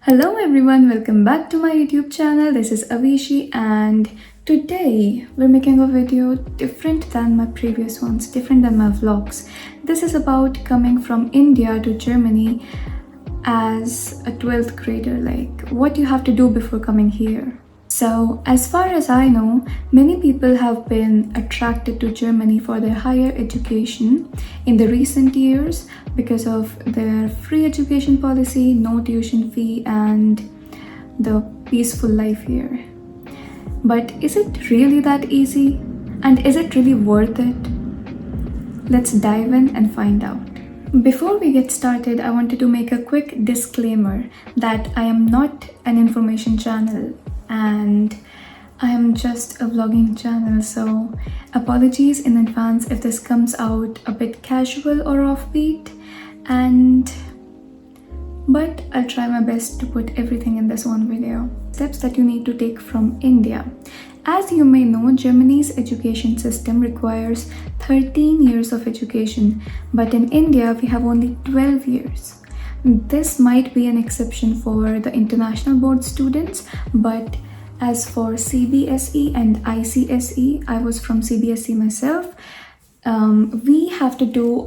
Hello everyone, welcome back to my YouTube channel. This is Avishi and today we're making a video different than my previous ones, different than my vlogs. This is about coming from India to Germany as a 12th grader, like what you have to do before coming here. So as far as I know, many people have been attracted to Germany for their higher education in the recent years because of their free education policy, no tuition fee, and the peaceful life here. But is it really that easy? And is it really worth it? Let's dive in and find out. Before we get started, I wanted to make a quick disclaimer that I am not an information channel and I am just a vlogging channel, so apologies in advance if this comes out a bit casual or offbeat, but I'll try my best to put everything in this one video. Steps that you need to take from India. As you may know, Germany's education system requires 13 years of education, but in India we have only 12 years. This might be an exception for the international board students, but as for CBSE and ICSE, I was from CBSE myself, we have to do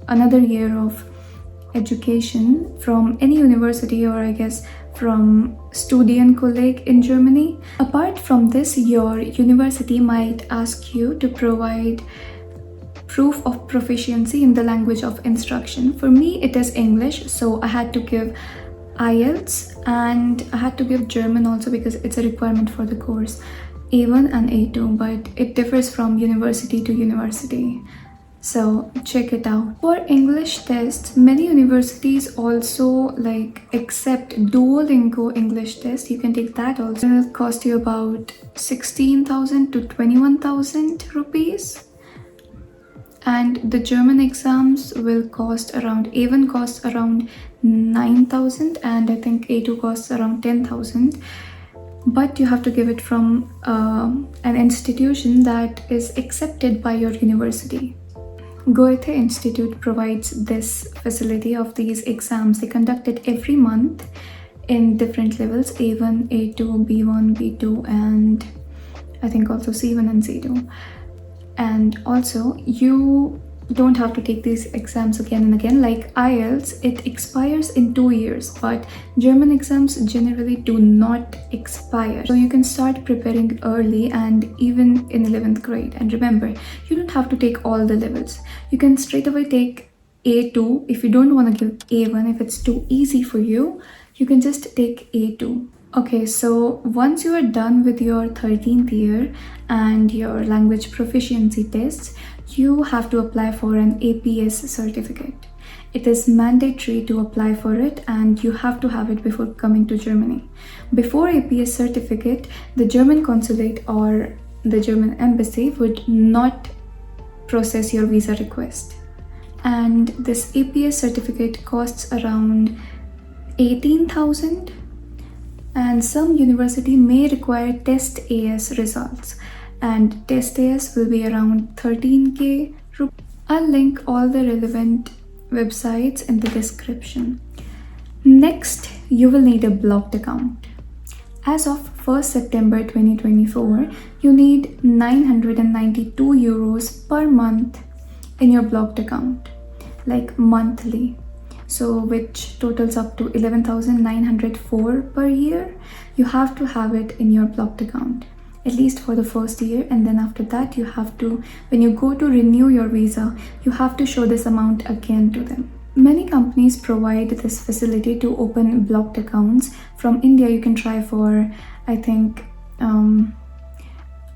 another year of education from any university, or I guess from Studienkolleg in Germany. Apart from this, your university might ask you to provide proof of proficiency in the language of instruction. For me, it is English, so I had to give IELTS and I had to give German also because it's a requirement for the course, A1 and A2, but it differs from university to university. So check it out. For English tests, many universities also accept Duolingo English test. You can take that also. It will cost you about 16,000 to 21,000 rupees. And the German exams will cost around, A1 costs around 9,000 and I think A2 costs around 10,000. But you have to give it from an institution that is accepted by your university. Goethe Institute provides this facility of these exams. They conduct it every month in different levels, A1, A2, B1, B2, and I think also C1 and C2. And also, you don't have to take these exams again and again. Like IELTS, it expires in 2 years, but German exams generally do not expire. So you can start preparing early and even in 11th grade. And remember, you don't have to take all the levels. You can straight away take A2 if you don't want to give A1. If it's too easy for you, you can just take A2. Okay, so once you are done with your 13th year and your language proficiency tests, you have to apply for an APS certificate. It is mandatory to apply for it and you have to have it before coming to Germany. Before APS certificate, the German consulate or the German embassy would not process your visa request. And this APS certificate costs around 18,000. And some university may require test AS results, and test AS will be around 13k rupees. I'll link all the relevant websites in the description. Next, you will need a blocked account. As of 1st September 2024, you need 992 euros per month in your blocked account, like monthly. So which totals up to 11,904 per year. You have to have it in your blocked account, at least for the first year, and then after that you have to, when you go to renew your visa, you have to show this amount again to them. Many companies provide this facility to open blocked accounts. From India, you can try for, I think,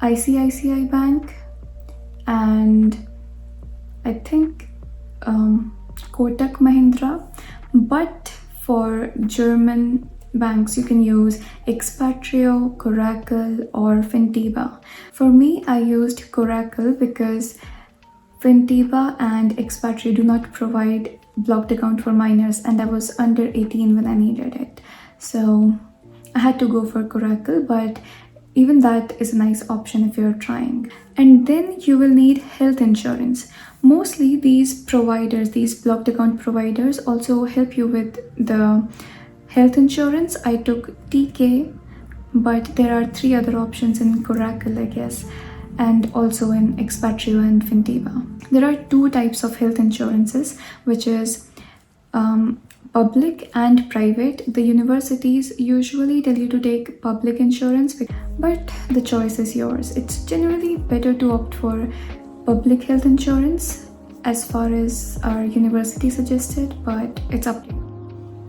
ICICI Bank and I think Kotak Mahindra, but for German banks you can use Expatrio, Coracle or Fintiba. For me, I used Coracle because Fintiba and Expatrio do not provide blocked account for minors and I was under 18 when I needed it. So I had to go for Coracle, but even that is a nice option if you're trying. And then you will need health insurance. Mostly these providers, these blocked account providers also help you with the health insurance, I took TK, but there are 3 other options in Coracle, I guess, and also in Expatrio and Fintiva. There are 2 types of health insurances, which is public and private. The universities usually tell you to take public insurance, but the choice is yours. It's generally better to opt for public health insurance as far as our university suggested, but it's up to you.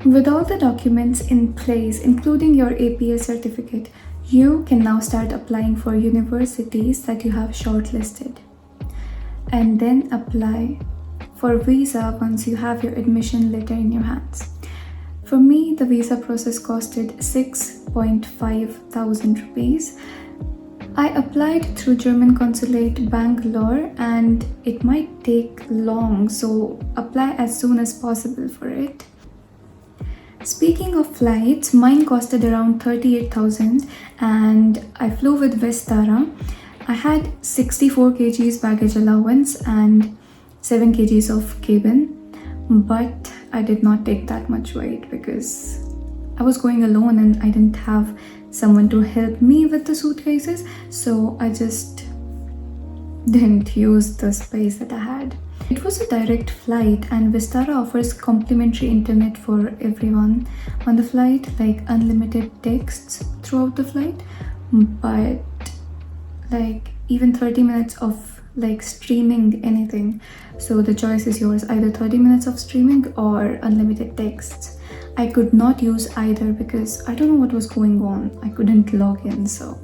With all the documents in place, including your APA certificate, you can now start applying for universities that you have shortlisted, and then apply for visa once you have your admission letter in your hands. For me, the visa process costed 6,500 rupees. I applied through German Consulate Bangalore, and it might take long, so apply as soon as possible for it. Speaking of flights, mine costed around 38,000 and I flew with Vistara. I had 64 kgs baggage allowance and 7 kgs of cabin, but I did not take that much weight because I was going alone and I didn't have someone to help me with the suitcases, so I just didn't use the space that I had. It was a direct flight and Vistara offers complimentary internet for everyone on the flight, like unlimited texts throughout the flight, but like even 30 minutes of like streaming anything. So the choice is yours, either 30 minutes of streaming or unlimited texts. I could not use either because I don't know what was going on. I couldn't log in. So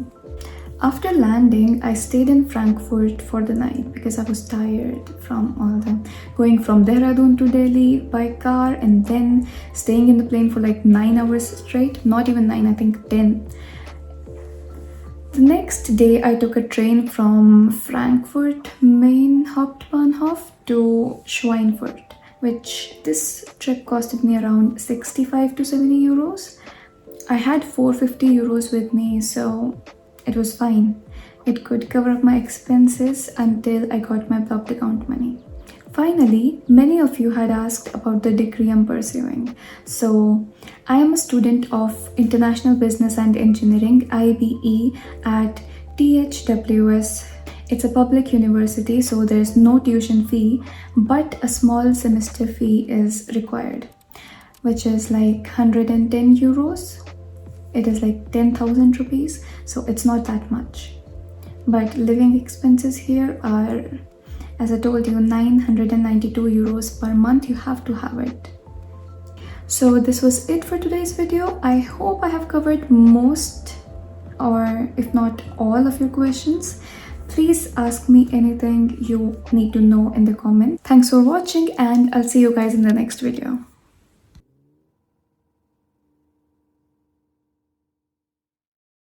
after landing, I stayed in Frankfurt for the night because I was tired from all the going from Dehradun to Delhi by car and then staying in the plane for like 9 hours straight. Not even 9, I think 10. The next day, I took a train from Frankfurt Main Hauptbahnhof to Schweinfurt, which this trip costed me around 65 to 70 euros. I had 450 euros with me, so it was fine. It could cover up my expenses until I got my blocked account money. Finally, many of you had asked about the degree I'm pursuing. So, I am a student of International Business and Engineering, IBE, at THWS. It's a public university, so there's no tuition fee, but a small semester fee is required, which is like 110 euros. It is like 10,000 rupees, so it's not that much. But living expenses here are, as I told you, 992 euros per month. You have to have it. So this was it for today's video. I hope I have covered most, or if not all, of your questions. Please ask me anything you need to know in the comments. Thanks for watching and I'll see you guys in the next video.